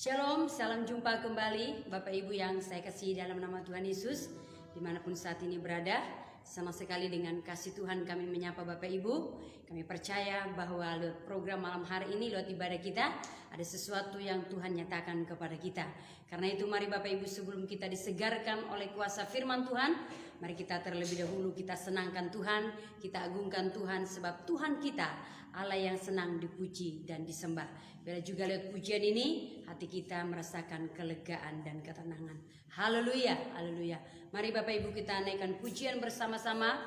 Shalom, salam jumpa kembali Bapak Ibu yang saya kasihi dalam nama Tuhan Yesus. Dimanapun saat ini berada, sama sekali dengan kasih Tuhan kami menyapa Bapak Ibu. Kami percaya bahwa lewat program malam hari ini, lewat ibadah kita, ada sesuatu yang Tuhan nyatakan kepada kita. Karena itu mari Bapak Ibu, sebelum kita disegarkan oleh kuasa firman Tuhan, mari kita terlebih dahulu kita senangkan Tuhan, kita agungkan Tuhan, sebab Tuhan kita Allah yang senang dipuji dan disembah. Bila juga lewat pujian ini, hati kita merasakan kelegaan dan ketenangan. Haleluya, haleluya. Mari Bapak Ibu kita naikkan pujian bersama-sama.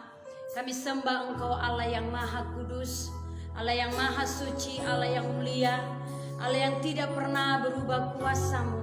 Kami sembah Engkau Allah yang maha kudus, Allah yang maha suci, Allah yang mulia, Allah yang tidak pernah berubah kuasa-Mu.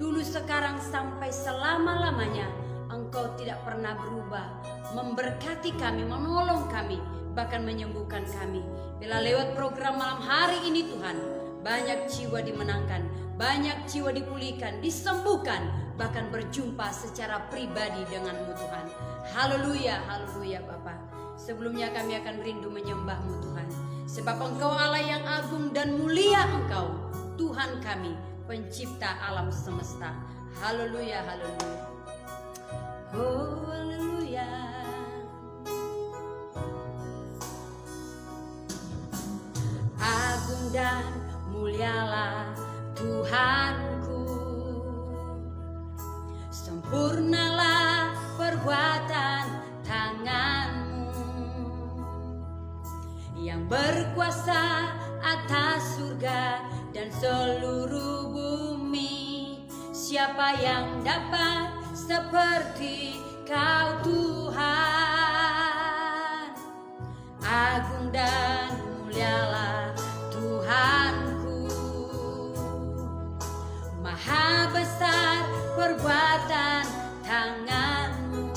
Dulu, sekarang, sampai selama-lamanya Engkau tidak pernah berubah, memberkati kami, menolong kami, bahkan menyembuhkan kami. Bila lewat program malam hari ini Tuhan, banyak jiwa dimenangkan, banyak jiwa dipulihkan, disembuhkan, bahkan berjumpa secara pribadi dengan-Mu Tuhan. Haleluya, haleluya Bapa. Sebelumnya kami akan rindu menyembah-Mu Tuhan, sebab Engkau Allah yang agung dan mulia, Engkau Tuhan kami, pencipta alam semesta. Haleluya, haleluya. Oh haleluya. Agung dan mulialah Tuhanku, sempurnalah perbuatan tangan-Mu, yang berkuasa atas surga dan seluruh bumi. Siapa yang dapat seperti Kau Tuhan? Agung dan mulialah Tuhanku, maha besar perbuatan tangan-Mu.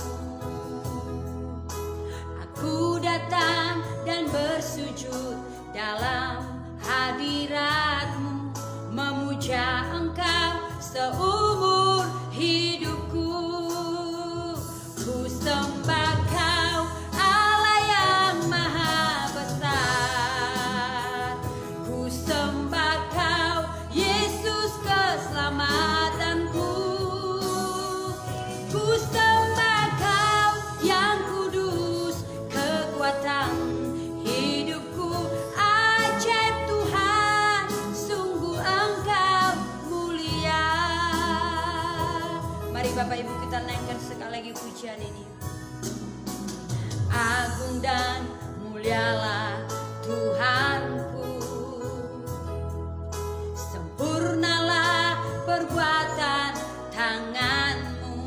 Aku datang dan bersujud dalam hadirat-Mu, memuja Engkau seumur hidupku. Ku sembah Kau Allah yang maha besar, ku sembah Kau Yesus keselamatanku. Ku sembah Kau yang kudus, kekuatan hidupku. Ajaib Tuhan, sungguh Engkau mulia. Mari Bapak Ibu kita naikkan sekali lagi pujian ini. Agung dan mulialah Tuhanku, sempurnalah perbuatan tangan-Mu,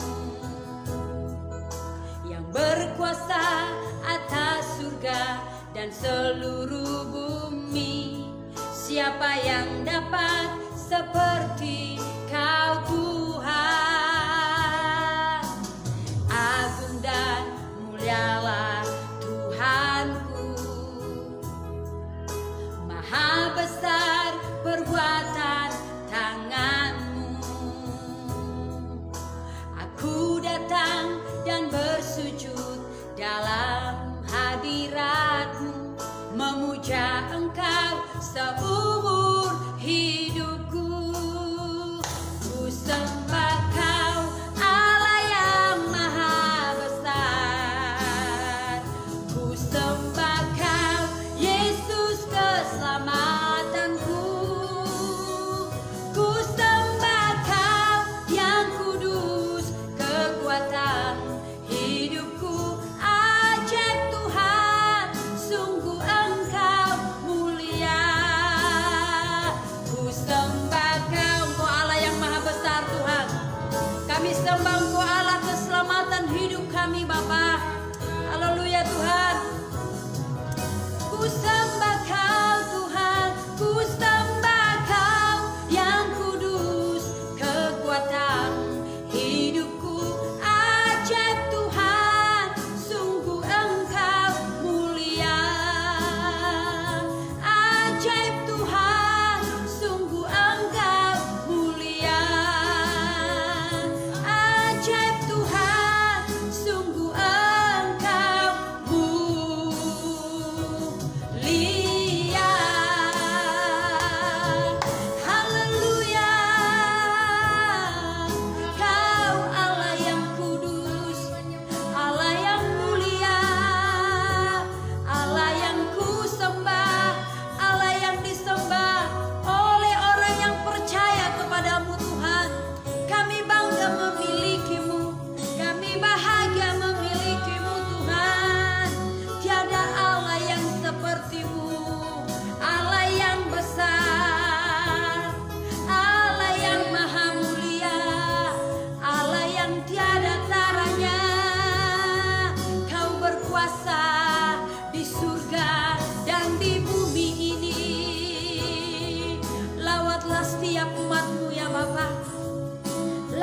yang berkuasa atas surga dan seluruh bumi. Siapa yang dapat seperti Kau Tuhan? Agung dan mulialah Tuhanku, maha besar perbuatan tangan-Mu. Aku datang dan bersujud dalam hadirat-Mu, memuja Engkau seumur hidupku. Ku sembah Kau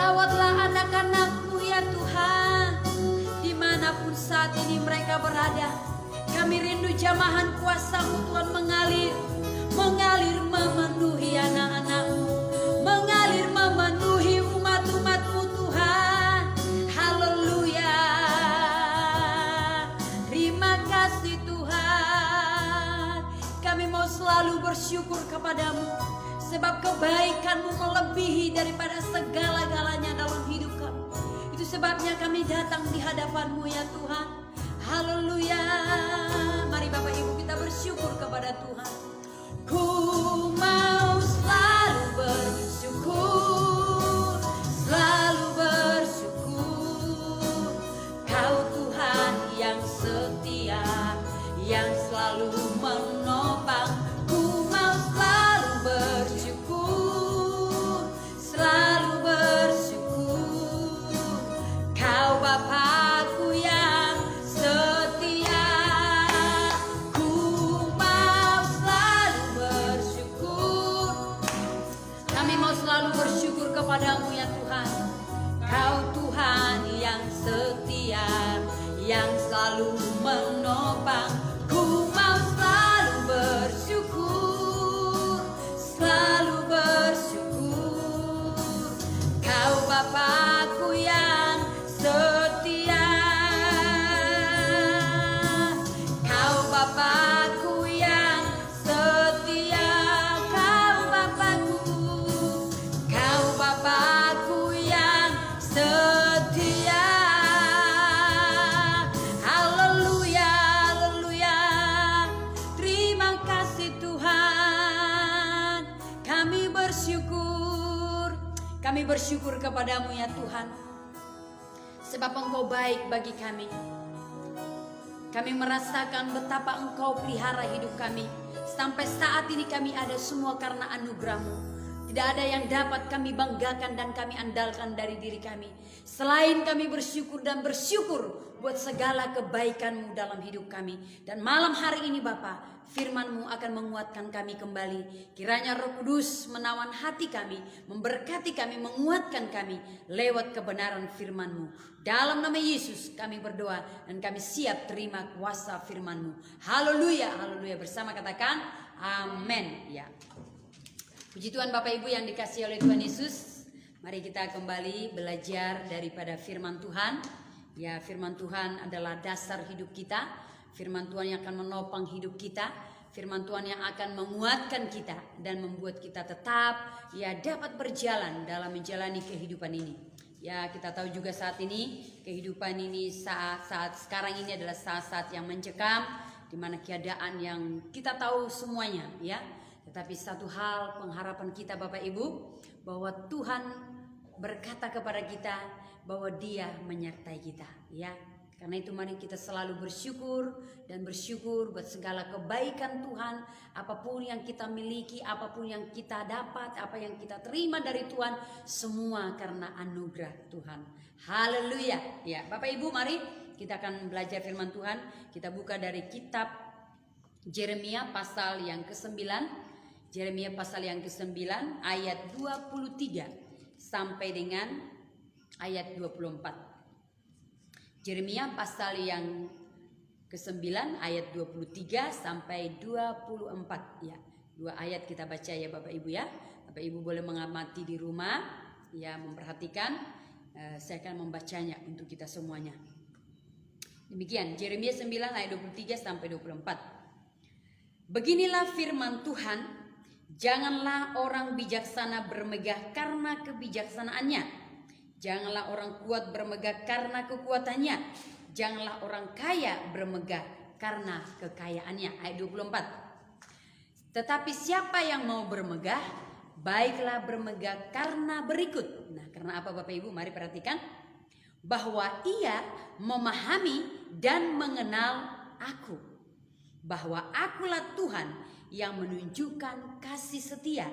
Lawatlah anak-anak-Mu ya Tuhan, dimanapun saat ini mereka berada. Kami rindu jamahan kuasa-Mu Tuhan mengalir memenuhi anak-anak-Mu, mengalir memenuhi umat-umat-Mu Tuhan. Haleluya. Terima kasih Tuhan. Kami mau selalu bersyukur kepadamu, sebab kebaikan-Mu melebihi daripada segala-galanya dalam hidup kami. Itu sebabnya kami datang di hadapan-Mu ya Tuhan. Haleluya. Mari Bapak Ibu kita bersyukur kepada Tuhan. Ku mau selalu bersyukur, selalu bersyukur. Kau Tuhan yang setia, yang selalu menopang. Ku mau selalu bersyukur, selalu bersyukur. Kau Bapakku yang setia. Ku mau selalu bersyukur. Kami mau selalu bersyukur kepadamu ya Tuhan. Kau Tuhan yang setia, yang selalu menopang. Ku mau selalu bersyukur, selalu bersyukur. Kau Bapakku yang setia. Kau Bapakku yang setia. Kau Bapakku, Kau Bapakku yang setia. Haleluya, haleluya. Terima kasih Tuhan. Kami bersyukur kepadamu ya Tuhan, sebab Engkau baik bagi kami. Kami merasakan betapa Engkau pelihara hidup kami. Sampai saat ini kami ada semua karena anugerah-Mu. Tidak ada yang dapat kami banggakan dan kami andalkan dari diri kami, selain kami bersyukur dan bersyukur buat segala kebaikan-Mu dalam hidup kami. Dan malam hari ini Bapa, firman-Mu akan menguatkan kami kembali. Kiranya Roh Kudus menawan hati kami, memberkati kami, menguatkan kami lewat kebenaran firman-Mu. Dalam nama Yesus kami berdoa dan kami siap terima kuasa firman-Mu. Haleluya, haleluya. Bersama katakan amin ya. Puji Tuhan Bapak Ibu yang dikasihi oleh Tuhan Yesus. Mari kita kembali belajar daripada firman Tuhan. Ya, firman Tuhan adalah dasar hidup kita. Firman Tuhan yang akan menopang hidup kita. Firman Tuhan yang akan menguatkan kita dan membuat kita tetap ya dapat berjalan dalam menjalani kehidupan ini. Ya, kita tahu juga saat ini kehidupan ini saat sekarang ini adalah saat-saat yang mencekam, di mana keadaan yang kita tahu semuanya ya. Tetapi satu hal pengharapan kita Bapak Ibu, bahwa Tuhan berkata kepada kita bahwa Dia menyertai kita ya. Karena itu mari kita selalu bersyukur dan bersyukur buat segala kebaikan Tuhan. Apapun yang kita miliki, apapun yang kita dapat, apa yang kita terima dari Tuhan, semua karena anugerah Tuhan. Haleluya. Ya, Bapak Ibu mari kita akan belajar firman Tuhan. Kita buka dari kitab Yeremia pasal yang ke-9. Yeremia pasal yang ke-9 ayat 23 sampai dengan ayat 24. Yeremia pasal yang ke-9 ayat 23 sampai 24 ya. Dua ayat kita baca ya Bapak Ibu ya. Bapak Ibu boleh mengamati di rumah ya, memperhatikan. Saya akan membacanya untuk kita semuanya. Demikian Yeremia 9 ayat 23 sampai 24. Beginilah firman Tuhan. Janganlah orang bijaksana bermegah karena kebijaksanaannya. Janganlah orang kuat bermegah karena kekuatannya. Janganlah orang kaya bermegah karena kekayaannya. Ayat 24. Tetapi siapa yang mau bermegah, baiklah bermegah karena berikut. Nah, karena apa Bapak Ibu? Mari perhatikan. Bahwa ia memahami dan mengenal aku. Bahwa akulah Tuhan yang menunjukkan kasih setia,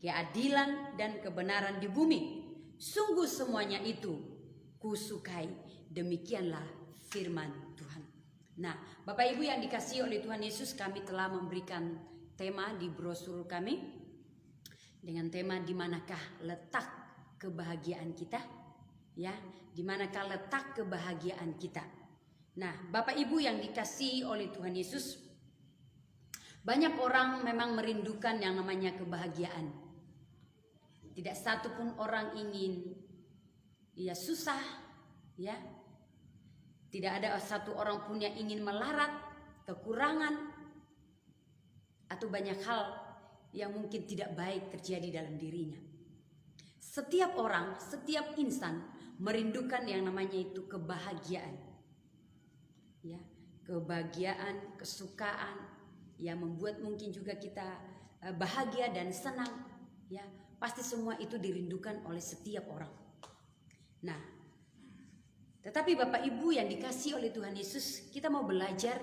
keadilan dan kebenaran di bumi. Sungguh semuanya itu kusukai. Demikianlah firman Tuhan. Nah, Bapak Ibu yang dikasihi oleh Tuhan Yesus, kami telah memberikan tema di brosur kami dengan tema di manakah letak kebahagiaan kita? Ya, di manakah letak kebahagiaan kita? Nah, Bapak Ibu yang dikasihi oleh Tuhan Yesus, banyak orang memang merindukan yang namanya kebahagiaan. Tidak satu pun orang ingin susah, ya. Tidak ada satu orang pun yang ingin melarat, kekurangan, atau banyak hal yang mungkin tidak baik terjadi dalam dirinya. Setiap orang, setiap insan merindukan yang namanya itu kebahagiaan. Ya, kebahagiaan, kesukaan yang membuat mungkin juga kita bahagia dan senang, ya. Pasti semua itu dirindukan oleh setiap orang. Nah, tetapi Bapak Ibu yang dikasihi oleh Tuhan Yesus, kita mau belajar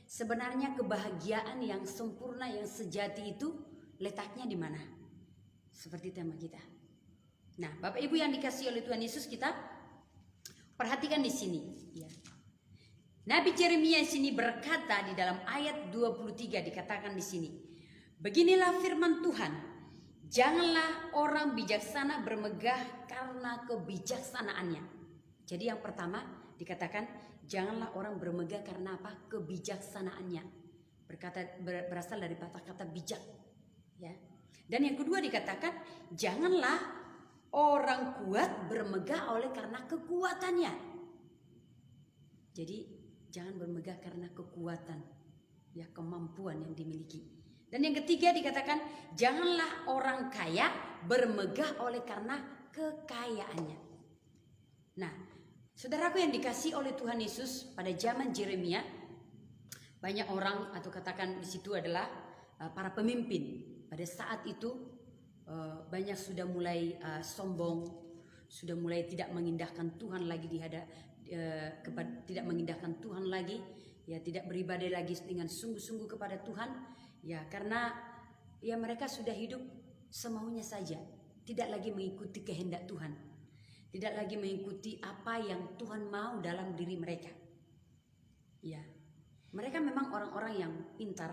sebenarnya kebahagiaan yang sempurna, yang sejati itu letaknya di mana? Seperti tema kita. Nah, Bapak Ibu yang dikasihi oleh Tuhan Yesus, kita perhatikan di sini, ya. Nabi Yeremia di sini berkata di dalam ayat 23 dikatakan di sini, beginilah firman Tuhan, janganlah orang bijaksana bermegah karena kebijaksanaannya. Jadi yang pertama dikatakan, janganlah orang bermegah karena apa? Kebijaksanaannya. Berasal dari kata bijak, ya. Dan yang kedua dikatakan, janganlah orang kuat bermegah oleh karena kekuatannya. Jadi jangan bermegah karena kekuatan, ya, kemampuan yang dimiliki. Dan yang ketiga dikatakan, janganlah orang kaya bermegah oleh karena kekayaannya. Nah, saudaraku yang dikasihi oleh Tuhan Yesus, pada zaman Yeremia banyak orang, atau katakan di situ adalah para pemimpin pada saat itu, banyak sudah mulai sombong, sudah mulai tidak mengindahkan Tuhan lagi tidak mengindahkan Tuhan lagi, ya, tidak beribadah lagi dengan sungguh-sungguh kepada Tuhan, ya, karena ya mereka sudah hidup semaunya saja, tidak lagi mengikuti kehendak Tuhan, tidak lagi mengikuti apa yang Tuhan mau dalam diri mereka. Ya, mereka memang orang-orang yang pintar,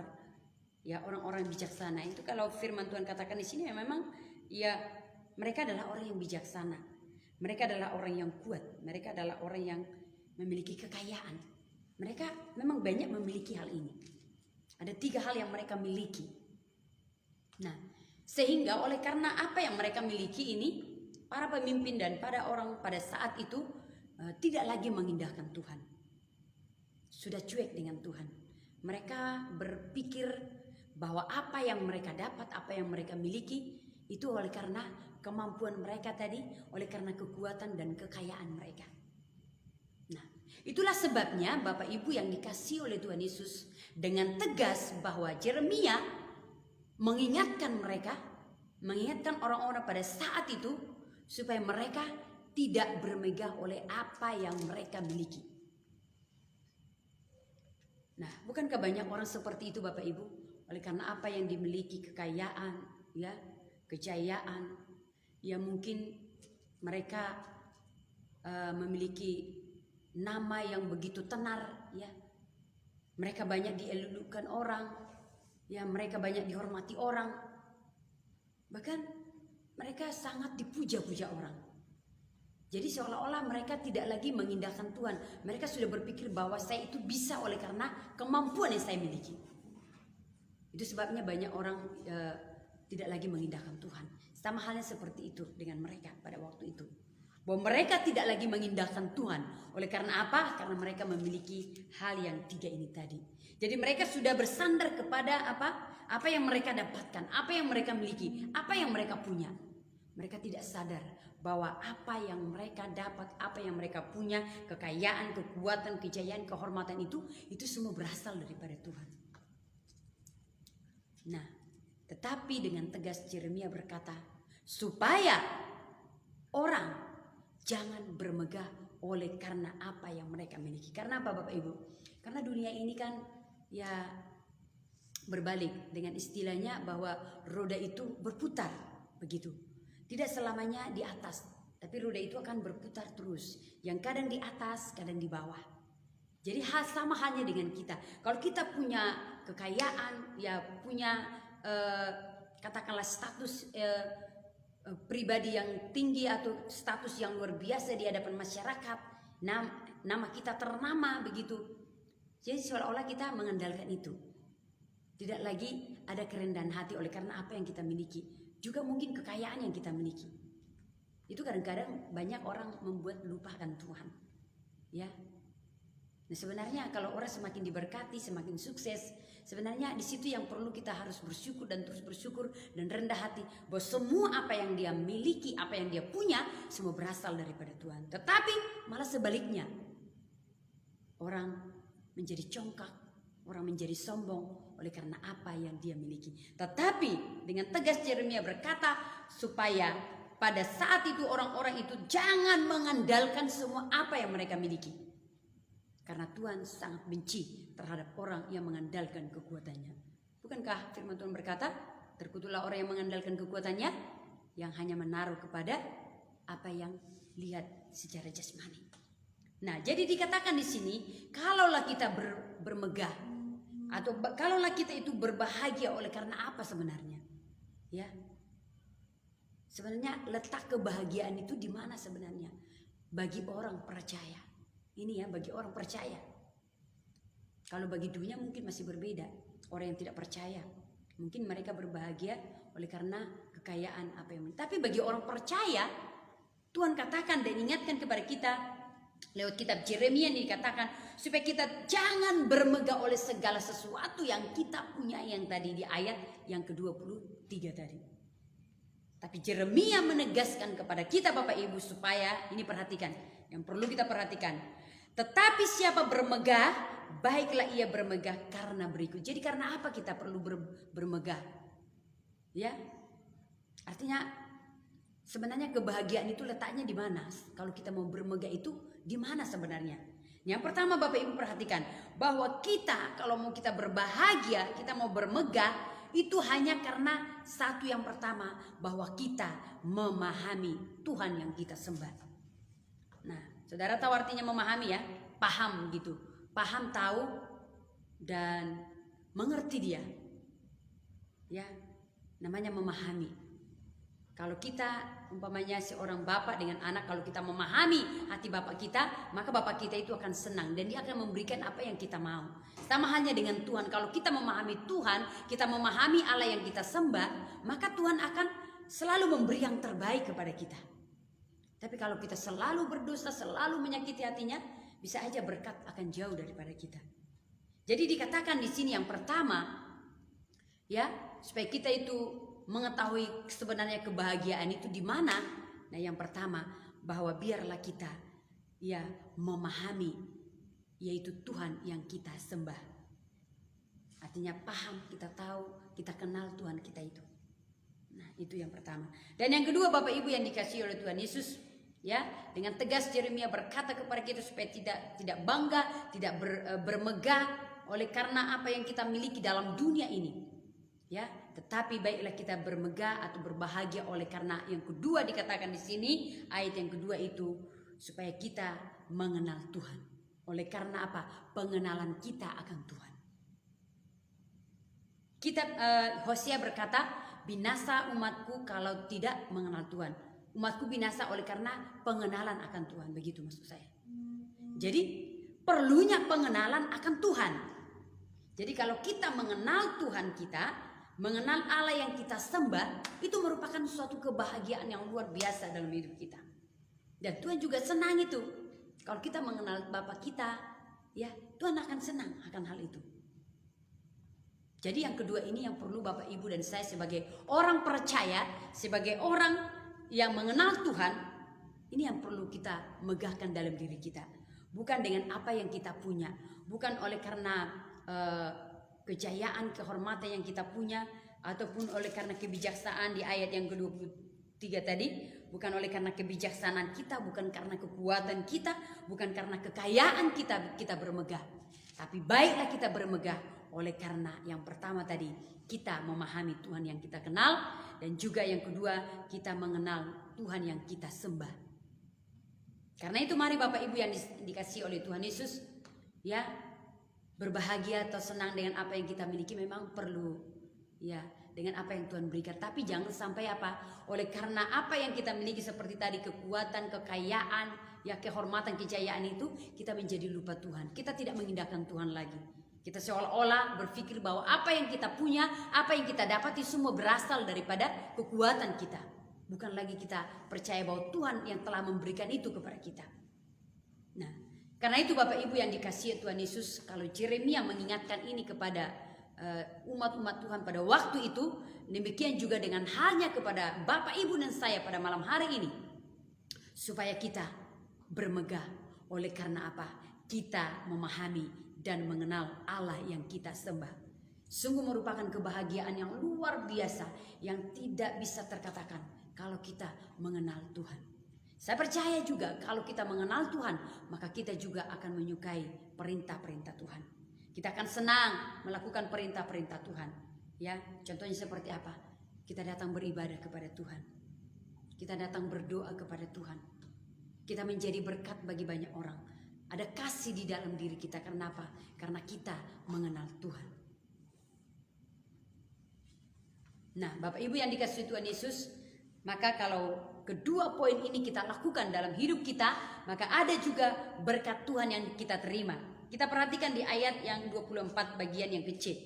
ya, orang-orang bijaksana. Itu kalau firman Tuhan katakan di sini, ya, memang ya mereka adalah orang yang bijaksana. Mereka adalah orang yang kuat. Mereka adalah orang yang memiliki kekayaan. Mereka memang banyak memiliki hal ini. Ada 3 hal yang mereka miliki. Nah, sehingga oleh karena apa yang mereka miliki ini, para pemimpin dan pada orang pada saat itu tidak lagi mengindahkan Tuhan. Sudah cuek dengan Tuhan. Mereka berpikir bahwa apa yang mereka dapat, apa yang mereka miliki, itu oleh karena kemampuan mereka tadi, oleh karena kekuatan dan kekayaan mereka. Nah, itulah sebabnya Bapak Ibu yang dikasihi oleh Tuhan Yesus, dengan tegas bahwa Yeremia mengingatkan mereka, mengingatkan orang-orang pada saat itu, supaya mereka tidak bermegah oleh apa yang mereka miliki. Nah, bukankah banyak orang seperti itu Bapak Ibu? Oleh karena apa yang dimiliki, kekayaan, ya, kejayaan, ya, mungkin mereka memiliki nama yang begitu tenar, ya. Mereka banyak dielulukan orang, ya, mereka banyak dihormati orang. Bahkan mereka sangat dipuja-puja orang. Jadi seolah-olah mereka tidak lagi mengindahkan Tuhan. Mereka sudah berpikir bahwa saya itu bisa oleh karena kemampuan yang saya miliki. Itu sebabnya banyak orang tidak lagi mengindahkan Tuhan. Sama halnya seperti itu dengan mereka pada waktu itu. Bahwa mereka tidak lagi mengindahkan Tuhan. Oleh karena apa? Karena mereka memiliki hal yang 3 ini tadi. Jadi mereka sudah bersandar kepada apa? Apa yang mereka dapatkan, apa yang mereka miliki, apa yang mereka punya. Mereka tidak sadar bahwa apa yang mereka dapat, apa yang mereka punya, kekayaan, kekuatan, kejayaan, kehormatan itu semua berasal daripada Tuhan. Nah, tetapi dengan tegas Yeremia berkata, supaya orang jangan bermegah oleh karena apa yang mereka miliki. Karena apa Bapak Ibu? Karena dunia ini kan ya berbalik, dengan istilahnya bahwa roda itu berputar begitu. Tidak selamanya di atas, tapi roda itu akan berputar terus. Yang kadang di atas, kadang di bawah. Jadi sama halnya dengan kita. Kalau kita punya kekayaan, ya punya katakanlah status pribadi yang tinggi atau status yang luar biasa di hadapan masyarakat, nama kita ternama begitu. Jadi seolah-olah kita mengandalkan itu. Tidak lagi ada kerendahan hati oleh karena apa yang kita miliki, juga mungkin kekayaan yang kita miliki. Itu kadang-kadang banyak orang membuat lupakan Tuhan. Ya. Nah, sebenarnya kalau orang semakin diberkati, semakin sukses, sebenarnya di situ yang perlu kita harus bersyukur dan terus bersyukur dan rendah hati bahwa semua apa yang dia miliki, apa yang dia punya, semua berasal daripada Tuhan. Tetapi malah sebaliknya, orang menjadi congkak, orang menjadi sombong oleh karena apa yang dia miliki. Tetapi dengan tegas Yeremia berkata supaya pada saat itu orang-orang itu jangan mengandalkan semua apa yang mereka miliki. Karena Tuhan sangat benci terhadap orang yang mengandalkan kekuatannya. Bukankah firman Tuhan berkata, terkutuklah orang yang mengandalkan kekuatannya, yang hanya menaruh kepada apa yang lihat secara jasmani. Nah, jadi dikatakan di sini, kalaulah kita bermegah, atau kalaulah kita itu berbahagia oleh karena apa sebenarnya? Ya. Sebenarnya letak kebahagiaan itu di mana sebenarnya? Bagi orang percaya. Ini ya, bagi orang percaya. Kalau bagi dunia mungkin masih berbeda. Orang yang tidak percaya, mungkin mereka berbahagia oleh karena kekayaan apa yang. Tapi bagi orang percaya, Tuhan katakan dan ingatkan kepada kita lewat kitab Yeremia ini dikatakan supaya kita jangan bermegah oleh segala sesuatu yang kita punya, yang tadi di ayat yang ke-23 tadi. Tapi Yeremia menegaskan kepada kita Bapak Ibu supaya ini perhatikan, yang perlu kita perhatikan. Tetapi siapa bermegah, baiklah ia bermegah karena berikut. Jadi karena apa kita perlu bermegah? Ya. Artinya sebenarnya kebahagiaan itu letaknya di mana? Kalau kita mau bermegah itu di mana sebenarnya? Yang pertama Bapak Ibu perhatikan bahwa kita kalau mau kita berbahagia, kita mau bermegah, itu hanya karena satu yang pertama, bahwa kita memahami Tuhan yang kita sembah. Nah, saudara tahu artinya memahami ya? Paham gitu. Paham, tahu, dan mengerti dia. Ya, namanya memahami. Kalau kita umpamanya seorang bapak dengan anak, kalau kita memahami hati bapak kita, maka bapak kita itu akan senang dan dia akan memberikan apa yang kita mau. Sama hanya dengan Tuhan, kalau kita memahami Tuhan, kita memahami Allah yang kita sembah, maka Tuhan akan selalu memberi yang terbaik kepada kita. Tapi kalau kita selalu berdosa, selalu menyakiti hatinya, bisa aja berkat akan jauh daripada kita. Jadi dikatakan di sini yang pertama, ya, supaya kita itu mengetahui sebenarnya kebahagiaan itu di mana. Nah, yang pertama bahwa biarlah kita ya memahami, yaitu Tuhan yang kita sembah. Artinya paham, kita tahu, kita kenal Tuhan kita itu. Nah, itu yang pertama. Dan yang kedua Bapak Ibu yang dikasihi oleh Tuhan Yesus, ya, dengan tegas Yeremia berkata kepada kita supaya tidak bangga, tidak bermegah oleh karena apa yang kita miliki dalam dunia ini. Ya, tetapi baiklah kita bermegah atau berbahagia oleh karena yang kedua dikatakan di sini, ayat yang kedua itu supaya kita mengenal Tuhan. Oleh karena apa? Pengenalan kita akan Tuhan. Kitab Hosea berkata, binasa umatku kalau tidak mengenal Tuhan. Umatku binasa oleh karena pengenalan akan Tuhan. Begitu maksud saya. Jadi perlunya pengenalan akan Tuhan. Jadi kalau kita mengenal Tuhan kita, mengenal Allah yang kita sembah, itu merupakan suatu kebahagiaan yang luar biasa dalam hidup kita. Dan Tuhan juga senang itu. Kalau kita mengenal Bapa kita, ya Tuhan akan senang akan hal itu. Jadi yang kedua ini yang perlu Bapak Ibu dan saya sebagai orang percaya, sebagai orang yang mengenal Tuhan, ini yang perlu kita megahkan dalam diri kita. Bukan dengan apa yang kita punya, bukan oleh karena kejayaan, kehormatan yang kita punya, ataupun oleh karena kebijaksanaan di ayat yang ke-23 tadi, bukan oleh karena kebijaksanaan kita, bukan karena kekuatan kita, bukan karena kekayaan kita bermegah. Tapi baiklah kita bermegah oleh karena yang pertama tadi, kita memahami Tuhan yang kita kenal, dan juga yang kedua, kita mengenal Tuhan yang kita sembah. Karena itu mari Bapak Ibu yang dikasihi oleh Tuhan Yesus, ya, berbahagia atau senang dengan apa yang kita miliki memang perlu, ya, dengan apa yang Tuhan berikan. Tapi jangan sampai apa? Oleh karena apa yang kita miliki seperti tadi, kekuatan, kekayaan, ya kehormatan, kejayaan itu, kita menjadi lupa Tuhan. Kita tidak mengindahkan Tuhan lagi. Kita seolah-olah berpikir bahwa apa yang kita punya, apa yang kita dapati semua berasal daripada kekuatan kita. Bukan lagi kita percaya bahwa Tuhan yang telah memberikan itu kepada kita. Nah, karena itu Bapak Ibu yang dikasihi Tuhan Yesus, kalau Yeremia mengingatkan ini kepada umat-umat Tuhan pada waktu itu, demikian juga dengan halnya kepada Bapak Ibu dan saya pada malam hari ini, supaya kita bermegah. Oleh karena apa? Kita memahami dan mengenal Allah yang kita sembah. Sungguh merupakan kebahagiaan yang luar biasa, yang tidak bisa terkatakan kalau kita mengenal Tuhan. Saya percaya juga kalau kita mengenal Tuhan, maka kita juga akan menyukai perintah-perintah Tuhan. Kita akan senang melakukan perintah-perintah Tuhan. Ya, contohnya seperti apa? Kita datang beribadah kepada Tuhan. Kita datang berdoa kepada Tuhan. Kita menjadi berkat bagi banyak orang. Ada kasih di dalam diri kita. Karena apa? Karena kita mengenal Tuhan. Nah, Bapak Ibu yang dikasihi Tuhan Yesus, maka kalau kedua poin ini kita lakukan dalam hidup kita, maka ada juga berkat Tuhan yang kita terima. Kita perhatikan di ayat yang 24 bagian yang kecil.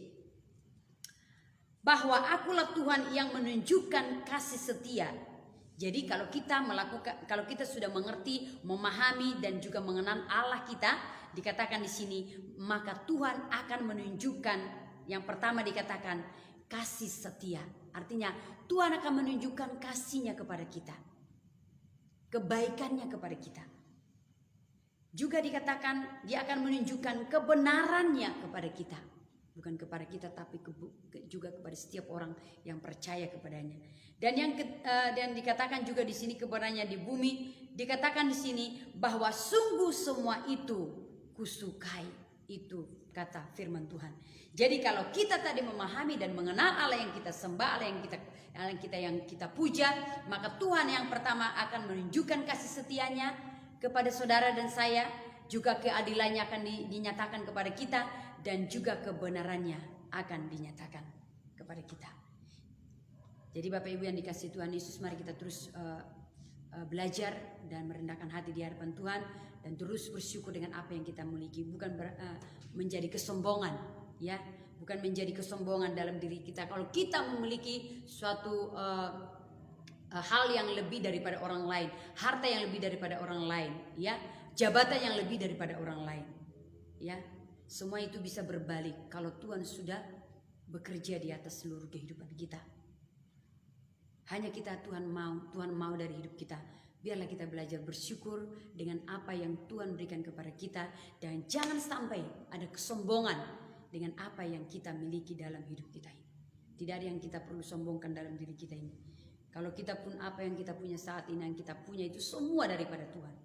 Bahwa akulah Tuhan yang menunjukkan kasih setia. Jadi kalau kita sudah mengerti, memahami dan juga mengenal Allah kita, dikatakan di sini, maka Tuhan akan menunjukkan, yang pertama dikatakan kasih setia. Artinya Tuhan akan menunjukkan kasih-Nya kepada kita, kebaikannya kepada kita. Juga dikatakan dia akan menunjukkan kebenarannya kepada kita. Bukan kepada kita tapi juga kepada setiap orang yang percaya kepadanya. Dan dikatakan juga di sini kebenarannya di bumi. Dikatakan di sini bahwa sungguh semua itu kusukai. Itu kata firman Tuhan. Jadi kalau kita tadi memahami dan mengenal Allah yang kita sembah, Allah yang kita puja, maka Tuhan yang pertama akan menunjukkan kasih setianya kepada saudara dan saya, juga keadilannya akan dinyatakan kepada kita, dan juga kebenarannya akan dinyatakan kepada kita. Jadi Bapak Ibu yang dikasihi Tuhan Yesus, mari kita terus belajar dan merendahkan hati di hadapan Tuhan, dan terus bersyukur dengan apa yang kita miliki. Bukan menjadi kesombongan, ya, bukan menjadi kesombongan dalam diri kita. Kalau kita memiliki suatu hal yang lebih daripada orang lain, harta yang lebih daripada orang lain, ya, jabatan yang lebih daripada orang lain, ya, semua itu bisa berbalik kalau Tuhan sudah bekerja di atas seluruh kehidupan kita. Hanya Tuhan mau dari hidup kita. Biarlah kita belajar bersyukur dengan apa yang Tuhan berikan kepada kita, dan jangan sampai ada kesombongan dengan apa yang kita miliki dalam hidup kita ini. Tidak ada yang kita perlu sombongkan dalam diri kita ini. Kalau kita pun apa yang kita punya saat ini, yang kita punya itu semua daripada Tuhan.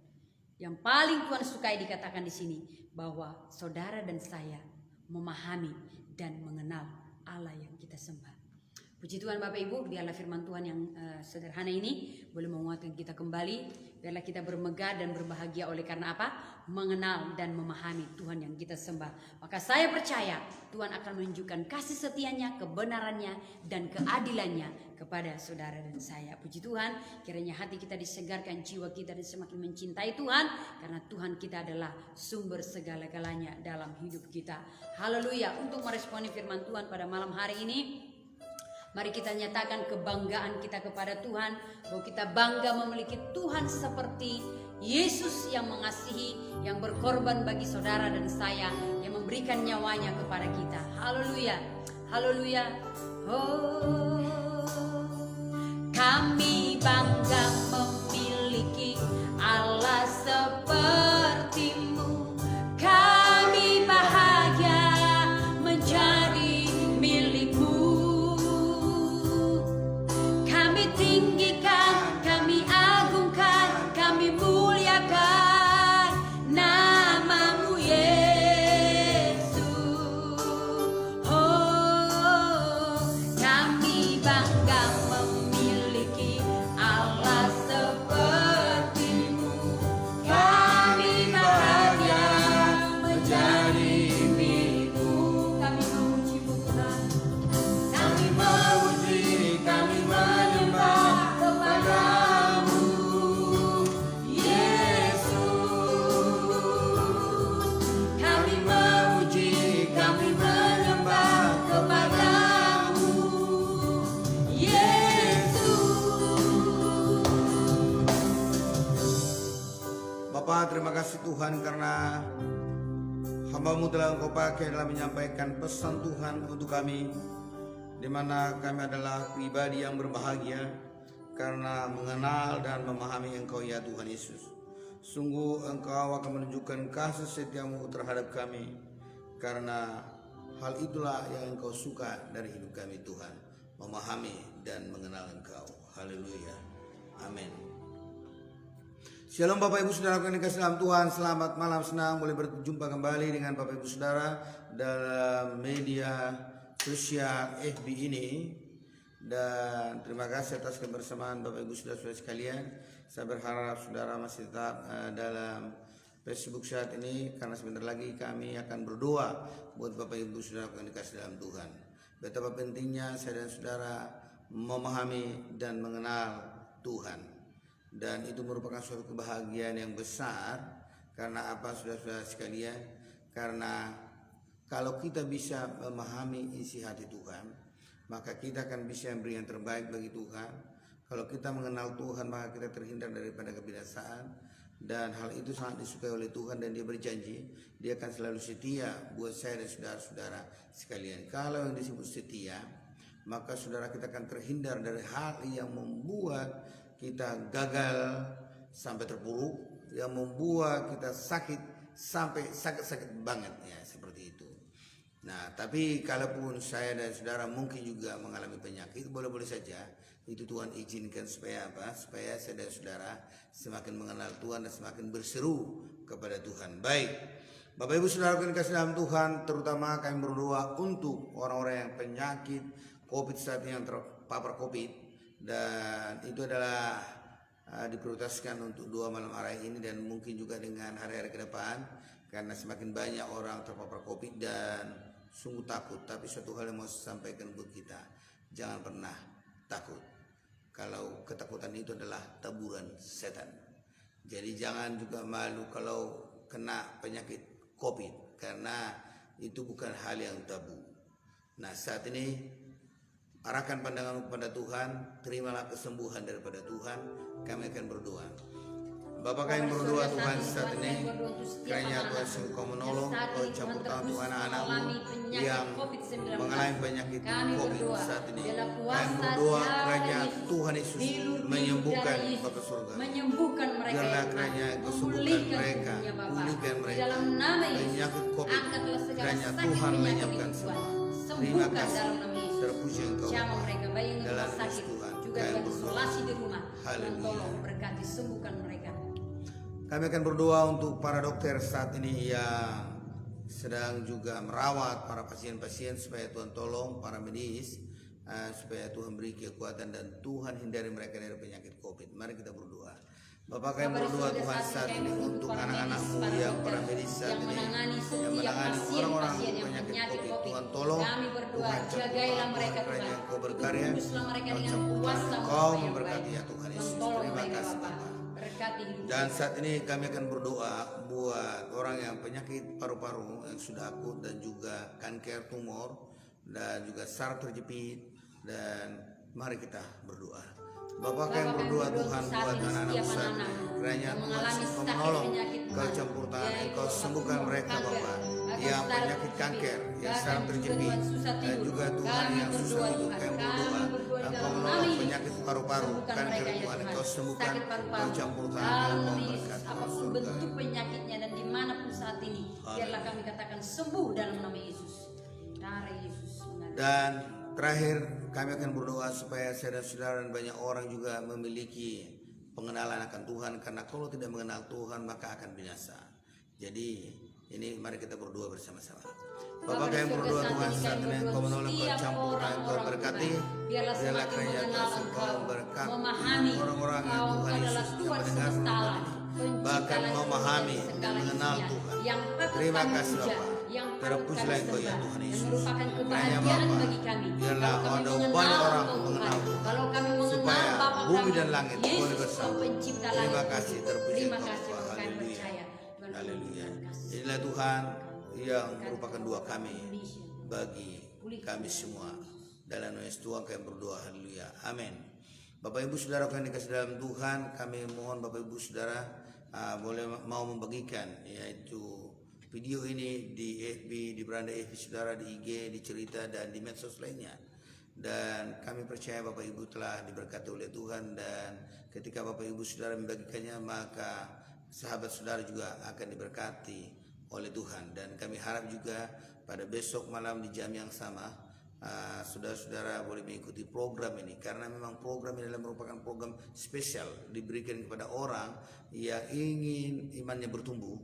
Yang paling Tuhan sukai dikatakan di sini bahwa saudara dan saya memahami dan mengenal Allah yang kita sembah. Puji Tuhan Bapak Ibu, biarlah firman Tuhan yang sederhana ini boleh menguatkan kita kembali. Biarlah kita bermegah dan berbahagia oleh karena apa? Mengenal dan memahami Tuhan yang kita sembah. Maka saya percaya Tuhan akan menunjukkan kasih setianya, kebenarannya, dan keadilannya kepada saudara dan saya. Puji Tuhan, kiranya hati kita disegarkan, jiwa kita dan semakin mencintai Tuhan, karena Tuhan kita adalah sumber segala-galanya dalam hidup kita. Haleluya. Untuk meresponi firman Tuhan pada malam hari ini, mari kita nyatakan kebanggaan kita kepada Tuhan, bahwa kita bangga memiliki Tuhan seperti Yesus yang mengasihi, yang berkorban bagi saudara dan saya, yang memberikan nyawanya kepada kita. Haleluya, haleluya. Oh, kami bangga memiliki Allah seperti-Mu. Kami bahagia menjadi milik-Mu. Kami tinggikan, kami agungkan, kami muliakan nama-Mu Yesus. Oh, kami bangga memiliki Bapa, terima kasih Tuhan karena hamba-Mu telah Engkau pakai dalam menyampaikan pesan Tuhan untuk kami, di mana kami adalah pribadi yang berbahagia karena mengenal dan memahami Engkau ya Tuhan Yesus. Sungguh Engkau akan menunjukkan kasih setia-Mu terhadap kami, karena hal itulah yang Engkau suka dari hidup kami Tuhan, memahami dan mengenal Engkau. Haleluya, amin. Shalom Bapak Ibu Saudara yang dikasihi dalam Tuhan, selamat malam, senang boleh berjumpa kembali dengan Bapak Ibu Saudara dalam media sosial FB ini. Dan terima kasih atas kebersamaan Bapak Ibu Saudara sekalian. Saya berharap Saudara masih tetap dalam Facebook saat ini, karena sebentar lagi kami akan berdoa buat Bapak Ibu Saudara yang dikasihi dalam Tuhan. Betapa pentingnya saya dan Saudara memahami dan mengenal Tuhan. Dan itu merupakan suatu kebahagiaan yang besar. Karena apa saudara-saudara sekalian? Karena kalau kita bisa memahami isi hati Tuhan, maka kita akan bisa memberi yang terbaik bagi Tuhan. Kalau kita mengenal Tuhan, maka kita terhindar daripada kebinasaan. Dan hal itu sangat disukai oleh Tuhan, dan Dia berjanji Dia akan selalu setia buat saya dan saudara-saudara sekalian. Kalau yang disebut setia, maka saudara kita akan terhindar dari hal yang membuat kita gagal sampai terpuruk, yang membuat kita sakit sampai sakit-sakit banget ya, seperti itu. Nah, tapi kalaupun saya dan saudara mungkin juga mengalami penyakit, boleh-boleh saja. Itu Tuhan izinkan supaya apa? Supaya saya dan saudara semakin mengenal Tuhan dan semakin berseru kepada Tuhan. Baik, Bapak Ibu Saudara yang dikasihi dalam Tuhan, terutama kami berdoa untuk orang-orang yang penyakit COVID saat ini, yang terpapar COVID. Dan itu adalah diprioritaskan untuk 2 malam hari ini dan mungkin juga dengan hari-hari ke depan, karena semakin banyak orang terpapar COVID dan sungguh takut. Tapi suatu hal yang mau saya sampaikan buat kita, jangan pernah takut. Kalau ketakutan itu adalah taburan setan. Jadi jangan juga malu kalau kena penyakit COVID, karena itu bukan hal yang tabu. Nah, saat ini arahkan pandanganmu kepada Tuhan, terimalah kesembuhan daripada Tuhan. Kami akan berdoa. Bapa, kami berdoa Tuhan saat ini, kiranya Tuhan sungguh Kau menolong, Kau campur tangan untuk anak-anak-Mu yang mengalami penyakit COVID saat ini. Kami berdoa kiranya Tuhan Yesus menyembuhkan Bapa surga. Biarlah kiranya Kau sembuhkan mereka, pulihkan mereka penyakit COVID. Kiranya Tuhan lenyapkan semua. Terima kasih, terpuji Engkau dalam Tuhan. Juga yang isolasi di rumah, tolong berkati, sembuhkan mereka. Kami akan berdoa untuk para dokter saat ini yang sedang juga merawat para pasien-pasien, supaya Tuhan tolong para medis, supaya Tuhan beri kekuatan dan Tuhan hindari mereka dari penyakit COVID. Mari kita berdoa. Bapak, kami berdoa Tuhan saat ini untuk anak-anak-Mu yang para medis saat ini, yang menangani orang-orang penyakit COVID. Tuhan tolong, Tuhan jagailah mereka, Tuhan Kau berkarya, Kau campur tangan, Kau memberkati ya Tuhan Yesus. Terima kasih Bapa. Dan saat ini kami akan berdoa buat orang yang penyakit paru-paru yang sudah akut, dan juga kanker, tumor, dan juga saraf terjepit. Dan mari kita berdoa. Bapak, kami berdoa Tuhan buat anak-anak saat ini, kiranya Tuhan Kau menolong, Kau campur tangan, Kau sembuhkan mereka Bapak, yang penyakit kanker, yang saraf terjepit, dan juga Tuhan yang susah hidup. Kami berdoa Engkau menolong penyakit paru-paru, kanker Tuhan, Kau sembuhkan, Kau campur tangan, Kau berkati. Apapun bentuk penyakitnya dan dimanapun saat ini, biarlah kami katakan sembuh dalam nama Yesus. Darah Yesus. Dan terakhir kami akan berdoa supaya saya dan saudara dan banyak orang juga memiliki pengenalan akan Tuhan, karena kalau tidak mengenal Tuhan maka akan binasa. Jadi ini mari kita berdoa bersama-sama. Bapak, kami berdoa Tuhan saat ini Engkau menolong, Kau campur tangan, Kau berkati. Biarlah kiranya Tuhan Kau berkati orang-orang yang Tuhan Yesus yang mendengar firman ini, bahkan memahami dan mengenal Tuhan. Terima kasih Bapak. Terpujilah Engkau ya Tuhan Yesus. Hanya Bapa, biarlah ada banyak orang mengenal Tuhan, supaya bumi dan langit boleh bersama. Terima kasih, terpuji Engkau Bapa. Haleluya. Haleluya. Inilah Tuhan yang merupakan doa kami bagi kami semua. Dalam nama Yesus Tuhan kami berdoa. Haleluya. Amin. Bapak Ibu Saudara yang dikasihi dalam Tuhan, kami mohon Bapak Ibu Saudara boleh mau membagikan yaitu video ini di FB, di beranda FB saudara, di IG, di cerita dan di medsos lainnya. Dan kami percaya Bapak Ibu telah diberkati oleh Tuhan, dan ketika Bapak Ibu saudara membagikannya maka sahabat saudara juga akan diberkati oleh Tuhan. Dan kami harap juga pada besok malam di jam yang sama saudara-saudara boleh mengikuti program ini, karena memang program ini adalah merupakan program spesial diberikan kepada orang yang ingin imannya bertumbuh,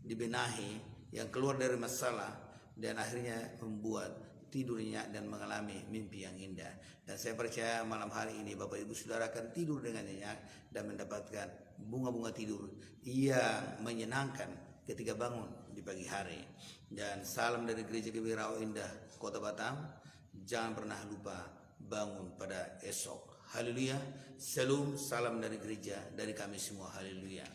dibenahi, yang keluar dari masalah dan akhirnya membuat tidur nyenyak dan mengalami mimpi yang indah. Dan saya percaya malam hari ini Bapak Ibu saudara akan tidur dengan nyenyak dan mendapatkan bunga-bunga tidur yang menyenangkan ketika bangun di pagi hari. Dan salam dari Gereja Kebirau Indah Kota Batam. Jangan pernah lupa bangun pada esok. Haleluya. Salam dari gereja, dari kami semua. Haleluya.